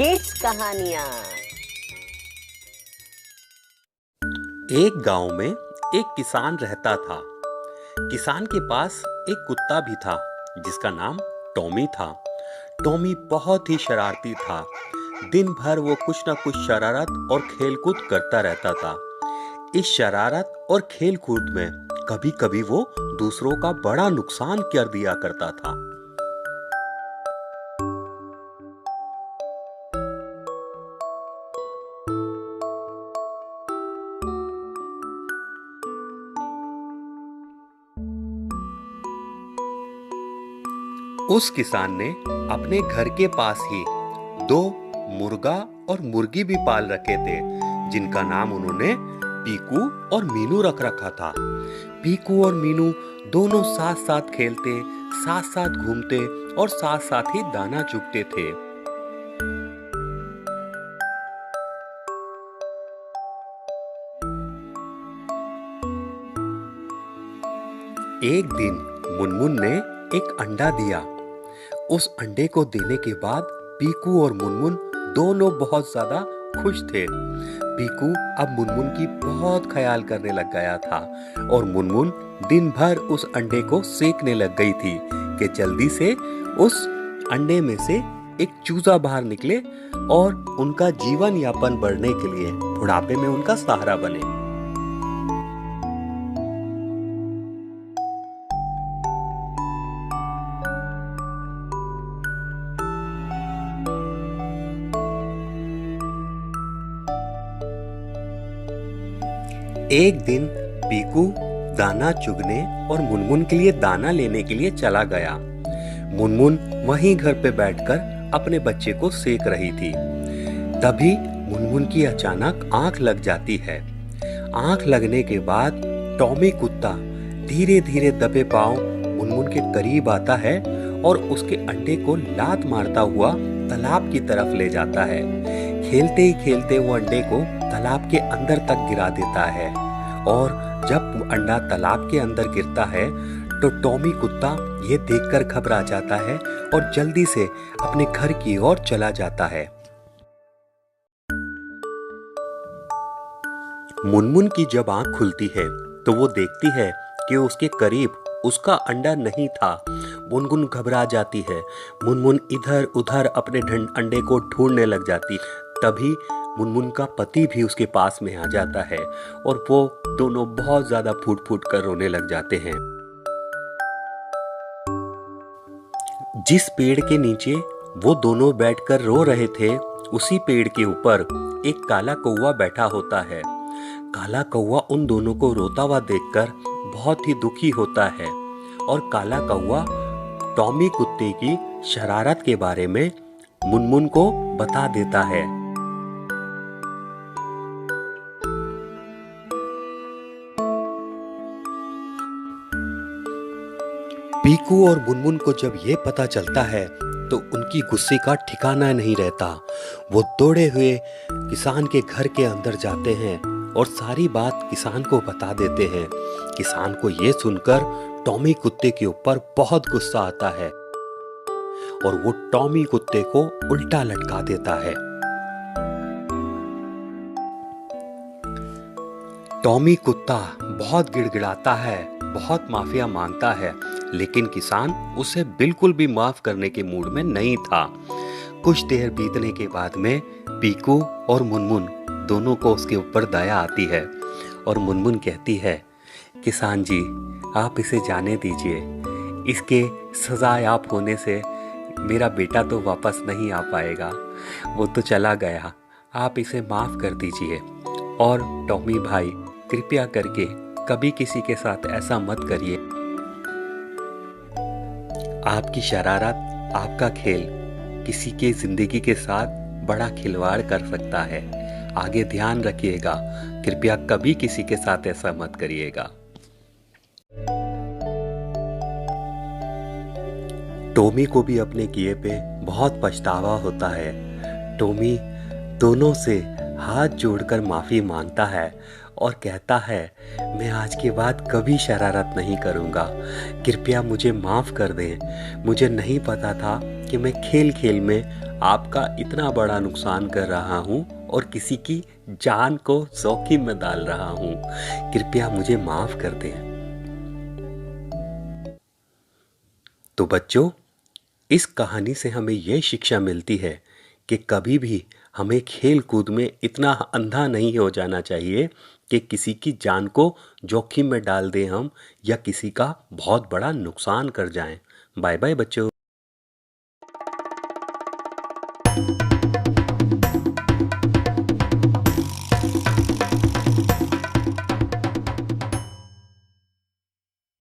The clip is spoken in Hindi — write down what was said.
किड्स कहानियां। एक गांव में एक किसान रहता था। किसान के पास एक कुत्ता भी था जिसका नाम टॉमी था। टॉमी बहुत ही शरारती था। दिन भर वो कुछ ना कुछ शरारत और खेलकूद करता रहता था। इस शरारत और खेलकूद में कभी कभी वो दूसरों का बड़ा नुकसान कर दिया करता था। उस किसान ने अपने घर के पास ही दो मुर्गा और मुर्गी भी पाल रखे थे, जिनका नाम उन्होंने पीकू और मीनू रख रखा था। पीकू और मीनू दोनों साथ साथ खेलते, साथ साथ घूमते और साथ साथ ही दाना चुगते थे। एक दिन मुनमुन ने एक अंडा दिया। उस अंडे को देने के बाद पीकू और मुनमुन दोनों बहुत ज्यादा खुश थे। पीकू अब मुनमुन की बहुत ख्याल करने लग गया था और मुनमुन दिन भर उस अंडे को सेकने लग गई थी कि जल्दी से उस अंडे में से एक चूजा बाहर निकले और उनका जीवन यापन बढ़ने के लिए बुढ़ापे में उनका सहारा बने। एक दिन पीकू दाना चुगने और मुनमुन के लिए दाना लेने के लिए चला गया। मुनमुन वहीं घर पे बैठकर अपने बच्चे को सेक रही थी। तभी मुनमुन की अचानक आंख लग जाती है। आंख लगने के बाद टॉमी कुत्ता धीरे धीरे दबे पांव मुनमुन के करीब आता है और उसके अंडे को लात मारता हुआ तालाब की तरफ ले जाता है। खेलते ही खेलते वो अंडे को तालाब के अंदर तक गिरा देता है और जब अंडा तालाब के अंदर गिरता है तो टॉमी कुत्ता ये देखकर घबरा जाता है और जल्दी से अपने घर की ओर चला जाता है। मुनमुन की जब आंख खुलती है तो वो देखती है कि उसके करीब उसका अंडा नहीं था। मुनमुन घबरा जाती है। मुनमुन इधर उधर अपने अंडे को ढूंढने लग जाती। तभी मुनमुन का पति भी उसके पास में आ जाता है और वो दोनों बहुत ज्यादा फूट फूट कर रोने लग जाते हैं। जिस पेड़ के नीचे वो दोनों बैठकर रो रहे थे, उसी पेड़ के ऊपर एक काला कौवा बैठा होता है। काला कौवा उन दोनों को रोता हुआ देखकर बहुत ही दुखी होता है और काला कौवा टॉमी कुत्ते की शरारत के बारे में मुनमुन को बता देता है। पीकू और मुनमुन को जब ये पता चलता है तो उनकी गुस्से का ठिकाना नहीं रहता। वो दौड़े हुए किसान के घर के अंदर जाते हैं और सारी बात किसान को बता देते हैं। किसान को ये सुनकर टॉमी कुत्ते के ऊपर बहुत गुस्सा आता है और वो टॉमी कुत्ते को उल्टा लटका देता है। टॉमी कुत्ता बहुत गिड़गिड़ाता है, बहुत माफिया मांगता है, लेकिन किसान उसे बिल्कुल भी माफ करने के मूड में नहीं था। कुछ देर बीतने के बाद में पीकू और मुनमुन दोनों को उसके ऊपर दया आती है और मुनमुन कहती है, किसान जी आप इसे जाने दीजिए। इसके सजा आप होने से मेरा बेटा तो वापस नहीं आ पाएगा, वो तो चला गया। आप इसे माफ कर दीजिए और टॉमी भाई कृपया करके कभी किसी के साथ ऐसा मत करिए। आपकी शरारत, आपका खेल किसी के जिंदगी के साथ बड़ा खिलवाड़ कर सकता है। आगे ध्यान रखिएगा, कृपया कभी किसी के साथ ऐसा मत करिएगा। टॉमी को भी अपने किए पे बहुत पछतावा होता है। टॉमी दोनों से हाथ जोड़कर माफी मांगता है और कहता है, मैं आज के बाद कभी शरारत नहीं करूँगा, कृपया मुझे माफ़ कर दें। मुझे नहीं पता था कि मैं खेल खेल में आपका इतना बड़ा नुकसान कर रहा हूँ और किसी की जान को जोखिम में डाल रहा हूँ। कृपया मुझे माफ कर दें। तो बच्चों, इस कहानी से हमें यह शिक्षा मिलती है कि कभी भी हमें खेल कूद में इतना अंधा नहीं हो जाना चाहिए कि किसी की जान को जोखिम में डाल दें हम, या किसी का बहुत बड़ा नुकसान कर जाएं। बाय बाय बच्चों।